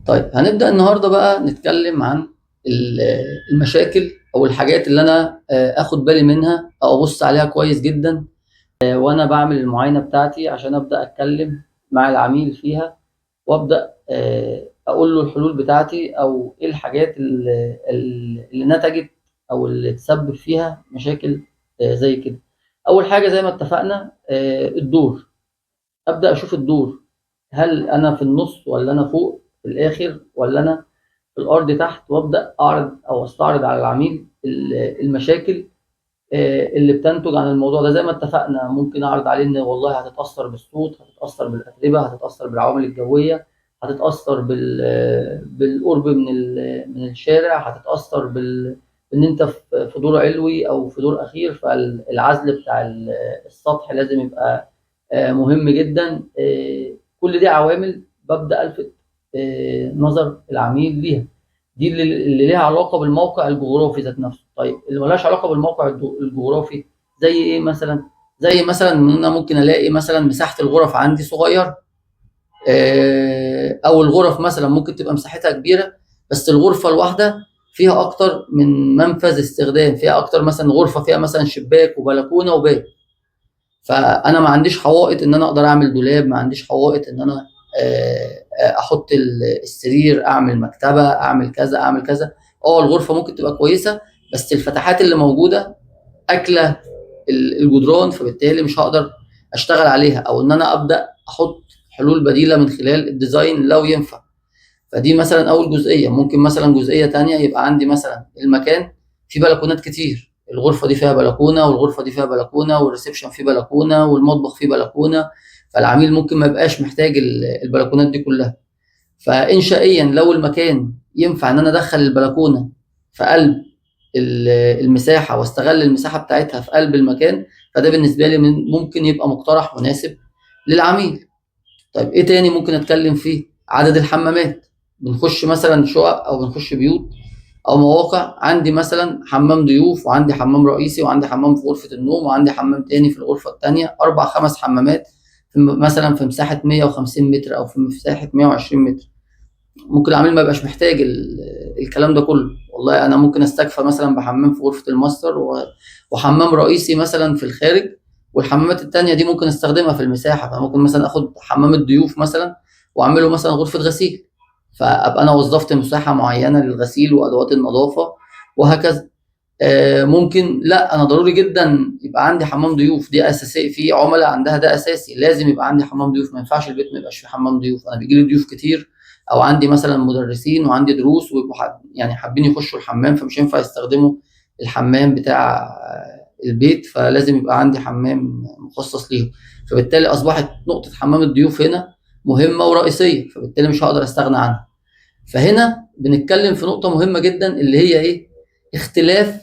طيب هنبدأ النهارده بقى نتكلم عن المشاكل او الحاجات اللي انا اخد بالي منها او ابص عليها كويس جدا وانا بعمل المعاينة بتاعتي عشان ابدأ اتكلم مع العميل فيها، وابدأ اقول له الحلول بتاعتي او ايه الحاجات اللي نتجت او اللي تسبب فيها مشاكل زي كده. اول حاجة زي ما اتفقنا الدور. ابدأ اشوف الدور، هل انا في النص ولا انا فوق في الاخر ولا انا في الارض تحت، وابدا اعرض او استعرض على العميل المشاكل اللي بتنتج عن الموضوع ده. زي ما اتفقنا ممكن اعرض عليه ان والله هتتاثر بالصوت، هتتاثر بالاتربه، هتتاثر بالعوامل الجويه، هتتاثر بالقرب من الشارع، هتتاثر ان انت في دور علوي او في دور اخير، فالعزل بتاع السطح لازم يبقى مهم جدا. كل دي عوامل ببدا الفت نظر العميل ليها. دي اللي ليها علاقه بالموقع الجغرافي ذات نفسه. طيب اللي ملهاش علاقه بالموقع الجغرافي زي ايه مثلا؟ زي مثلا ان انا ممكن الاقي مثلا مساحه الغرف عندي صغيره، او الغرف مثلا ممكن تبقى مساحتها كبيره بس الغرفه الواحده فيها اكتر من منفذ استخدام، فيها اكتر مثلا غرفه فيها مثلا شباك وبلكونه وباب، فانا ما عنديش حوائط ان انا اقدر اعمل دولاب، ما عنديش حوائط ان انا احط السرير، اعمل مكتبه، اعمل كذا اعمل كذا. الغرفه ممكن تبقى كويسه بس الفتحات اللي موجوده اكله الجدران، فبالتالي مش هقدر اشتغل عليها او ان انا ابدا احط حلول بديله من خلال الديزاين لو ينفع. فدي مثلا اول جزئيه. ممكن مثلا جزئيه تانية يبقى عندي مثلا المكان فيه بلكونات كتير، الغرفه دي فيها بلكونه والغرفه دي فيها بلكونه والريسبشن فيه بلكونه والمطبخ فيه بلكونه، فالعميل ممكن ما يبقاش محتاج البلكونات دي كلها. فانشائيا لو المكان ينفع ان انا ادخل البلكونه في قلب المساحه واستغل المساحه بتاعتها في قلب المكان، فده بالنسبه لي ممكن يبقى مقترح مناسب للعميل. طيب ايه تاني ممكن اتكلم فيه؟ عدد الحمامات. بنخش مثلا شقق او بنخش بيوت او مواقع، عندي مثلا حمام ضيوف وعندي حمام رئيسي وعندي حمام في غرفة النوم وعندي حمام تاني في الغرفة التانية، اربع خمس حمامات مثلا في مساحة 150 متر او في مساحة 120 متر. ممكن العميل ما يبقاش محتاج الكلام ده كله، والله انا ممكن استكفى مثلا بحمام في غرفة الماستر وحمام رئيسي مثلا في الخارج، والحمامات التانية دي ممكن استخدمها في المساحة. فممكن مثلا اخد حمام الضيوف مثلا واعمله مثلا غرفة غسيل، فابقى انا وظفت مساحة معينة للغسيل وادوات النظافة وهكذا. ممكن لا انا ضروري جدا يبقى عندي حمام ضيوف، دي اساسي، في عملاء عندها ده اساسي لازم يبقى عندي حمام ضيوف، ما ينفعش البيت ما يبقاش فيه حمام ضيوف. انا بيجي لي ضيوف كتير او عندي مثلا مدرسين وعندي دروس ويبقوا يعني حابين يخشوا الحمام، فمش هينفع يستخدموا الحمام بتاع البيت، فلازم يبقى عندي حمام مخصص ليهم. فبالتالي اصبحت نقطة حمام الضيوف هنا مهمة ورئيسية، فبالتالي مش هقدر استغنى عنها. فهنا بنتكلم في نقطة مهمة جدا اللي هي ايه؟ اختلاف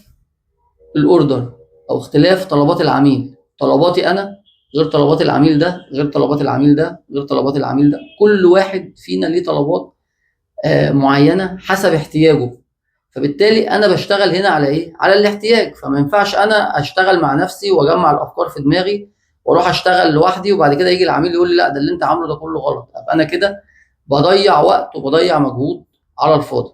الاوردر او اختلاف طلبات العميل. طلباتي انا غير طلبات العميل ده، غير طلبات العميل ده، غير طلبات العميل ده. كل واحد فينا ليه طلبات معينه حسب احتياجه، فبالتالي انا بشتغل هنا على ايه؟ على الاحتياج. فما ينفعش انا اشتغل مع نفسي واجمع الافكار في دماغي واروح اشتغل لوحدي وبعد كده يجي العميل يقول لي لا ده اللي انت عامله ده كله غلط، ابقى انا كده بضيع وقت وبضيع مجهود على الفاضي.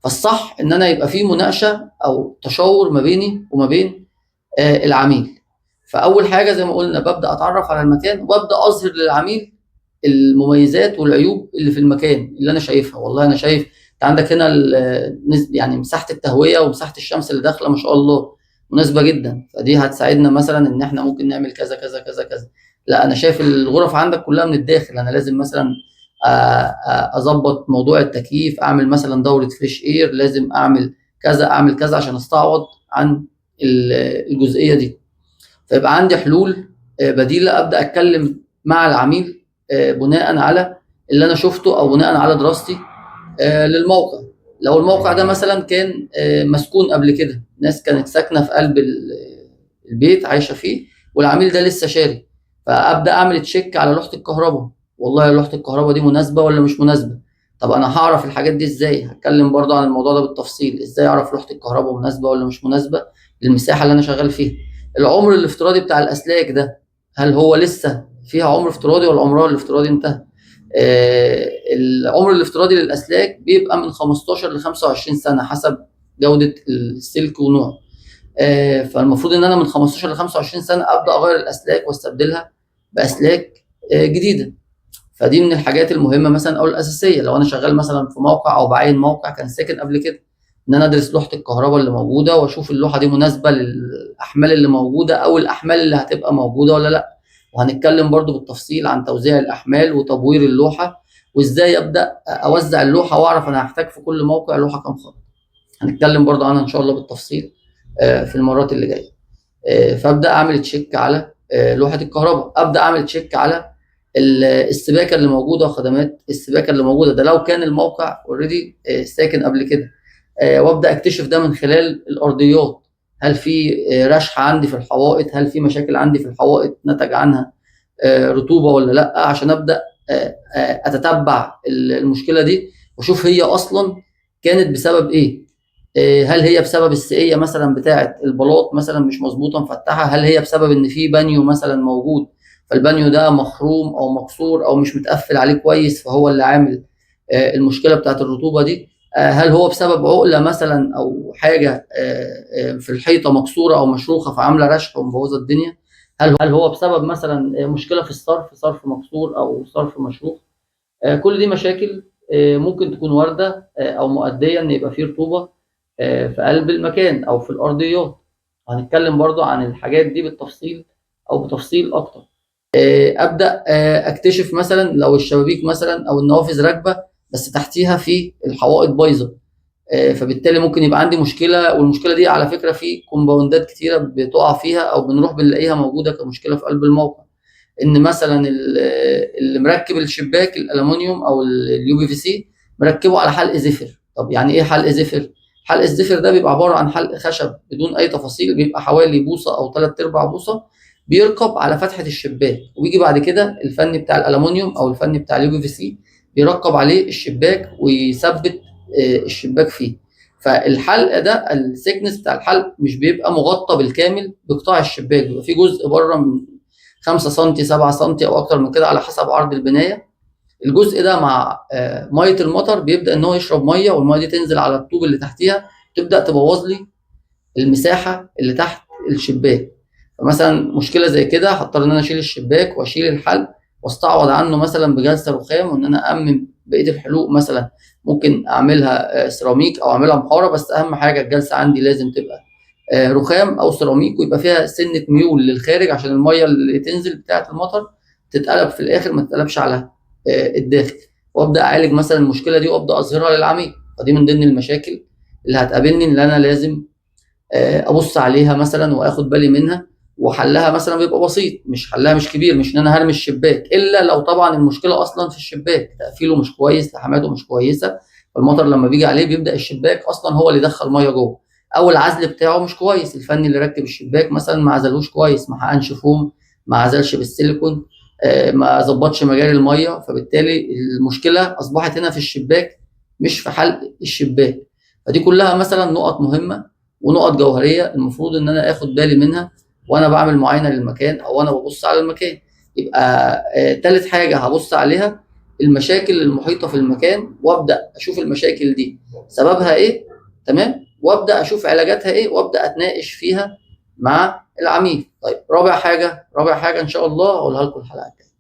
فالصح ان انا يبقى في مناقشه او تشاور ما بيني وما بين العميل. فاول حاجه زي ما قلنا ببدا اتعرف على المكان وابدا اظهر للعميل المميزات والعيوب اللي في المكان اللي انا شايفها. والله انا شايف انت عندك هنا يعني مساحه التهويه ومساحه الشمس اللي داخله ما شاء الله مناسبه جدا، فدي هتساعدنا مثلا ان احنا ممكن نعمل كذا كذا كذا كذا. لا انا شايف الغرف عندك كلها من الداخل، انا لازم مثلا اظبط موضوع التكييف، اعمل مثلا دوره فريش اير، لازم اعمل كذا اعمل كذا عشان استعوض عن الجزئيه دي. فيبقى عندي حلول بديله ابدا اتكلم مع العميل بناء على اللي انا شفته او بناء على دراستي للموقع. لو الموقع ده مثلا كان مسكون قبل كده، ناس كانت ساكنه في قلب البيت عايشه فيه والعميل ده لسه شاري، فابدا اعمل تشيك على لوحه الكهرباء، والله لوحه الكهرباء دي مناسبه ولا مش مناسبه. طب انا هعرف الحاجات دي ازاي؟ هتكلم برضه عن الموضوع ده بالتفصيل، ازاي اعرف لوحه الكهرباء مناسبه ولا مش مناسبه للمساحه اللي انا شغال فيها. العمر الافتراضي بتاع الاسلاك ده، هل هو لسه فيها عمر افتراضي ولا عمرها الافتراضي انتهى؟ العمر الافتراضي للاسلاك بيبقى من 15 ل 25 سنه حسب جوده السلك ونوعه. فالمفروض ان انا من 15 ل 25 سنه ابدا اغير الاسلاك واستبدلها باسلاك جديده. فدي من الحاجات المهمه مثلا او الاساسيه لو انا شغال مثلا في موقع او بعين موقع كان ساكن قبل كده، ان انا ادرس لوحه الكهرباء اللي موجوده واشوف اللوحه دي مناسبه للاحمال اللي موجوده او الاحمال اللي هتبقى موجوده ولا لا. وهنتكلم برضو بالتفصيل عن توزيع الاحمال وتبوير اللوحه وازاي ابدا اوزع اللوحه واعرف انا هحتاج في كل موقع لوحه كام خط. هنتكلم برضو عنها ان شاء الله بالتفصيل في المرات اللي جايه. فابدا اعمل تشيك على لوحه الكهرباء، ابدا اعمل تشيك على السباكه اللي موجوده وخدمات السباكه اللي موجوده، ده لو كان الموقع اوريدي ساكن قبل كده. وابدا اكتشف ده من خلال الارضيات، هل في رشح عندي في الحوائط، هل في مشاكل عندي في الحوائط نتج عنها رطوبه ولا لا، عشان ابدا اتتبع المشكله دي واشوف هي اصلا كانت بسبب ايه. هل هي بسبب السقيه مثلا بتاعه البلاط مثلا مش مظبوطه مفتحه، هل هي بسبب ان في بانيو مثلا موجود فالبانيو ده مخروم او مكسور او مش متقفل عليه كويس فهو اللي عامل المشكله بتاعه الرطوبه دي، هل هو بسبب عقله مثلا او حاجه في الحيطه مكسوره او مشروخه فعامله رشح ومبوظه الدنيا، هل هو بسبب مثلا مشكله في الصرف، صرف مكسور او صرف مشروخ. كل دي مشاكل ممكن تكون وارده او مؤديه ان يبقى فيه رطوبه في قلب المكان او في الارضيات. هنتكلم برضو عن الحاجات دي بالتفصيل او بتفصيل اكتر. ابدا اكتشف مثلا لو الشبابيك مثلا او النوافذ راكبه بس تحتيها في الحوائط بايظه، فبالتالي ممكن يبقى عندي مشكله، والمشكله دي على فكره في كومباوندات كتيره بتقع فيها او بنروح بنلاقيها موجوده كمشكله في قلب الموقع. ان مثلا اللي مركب الشباك الالومنيوم او اليو بي في سي مركبه على حلق زفر. طب يعني ايه حلق زفر؟ حلق الزفر ده بيبقى عباره عن حلق خشب بدون اي تفاصيل، بيبقى حوالي بوصه او 3/4 بوصه، بيركب على فتحه الشباك، ويجي بعد كده الفني بتاع الالومنيوم او الفني بتاع اليو بي في سي بيركب عليه الشباك ويثبت الشباك فيه. فالحلق ده السيكنس بتاع الحلق مش بيبقى مغطى بالكامل بقطاع الشباك، بيبقى في جزء بره من 5 سم 7 سم او اكتر من كده على حسب عرض البنايه. الجزء ده مع ميه المطر بيبدا ان هو يشرب ميه، والميه دي تنزل على الطوب اللي تحتيها تبدا تبوظ لي المساحه اللي تحت الشباك. فمثلا مشكله زي كده هضطر ان انا اشيل الشباك واشيل الحلق واستعوض عنه مثلا بجلسه رخام، وان انا امم بقيه الحلوق مثلا ممكن اعملها سيراميك او اعملها محاره، بس اهم حاجه الجلسه عندي لازم تبقى رخام او سيراميك ويبقى فيها سنه ميول للخارج عشان الميه اللي تنزل بتاعه المطر تتقلب في الاخر ما تتقلبش على الداخل. وابدا اعالج مثلا المشكله دي وابدا اظهرها للعميل. فدي من ضمن المشاكل اللي هتقابلني اللي انا لازم ابص عليها مثلا واخد بالي منها. وحلها مثلا بيبقى بسيط، مش حلها مش كبير، مش ان انا هرمي الشباك الا لو طبعا المشكله اصلا في الشباك، تقفيله مش كويس، لحماته مش كويسه، فالمطر لما بيجي عليه بيبدا الشباك اصلا هو اللي يدخل ميه جوه، او العزل بتاعه مش كويس، الفني اللي ركب الشباك مثلا ما عزلوش كويس، ما حقنش فوم، ما عزلش بالسيليكون، ما ظبطش مجاري الميه، فبالتالي المشكله اصبحت هنا في الشباك مش في حلق الشباك. فدي كلها مثلا نقط مهمه ونقط جوهريه المفروض ان انا اخد بالي منها وانا بعمل معاينه للمكان او انا ببص على المكان. يبقى تالت حاجه هبص عليها المشاكل المحيطه في المكان، وابدا اشوف المشاكل دي سببها ايه، تمام، وابدا اشوف علاجاتها ايه وابدا اتناقش فيها مع العميل. طيب رابع حاجه ان شاء الله هقولها لكم الحلقه الجايه.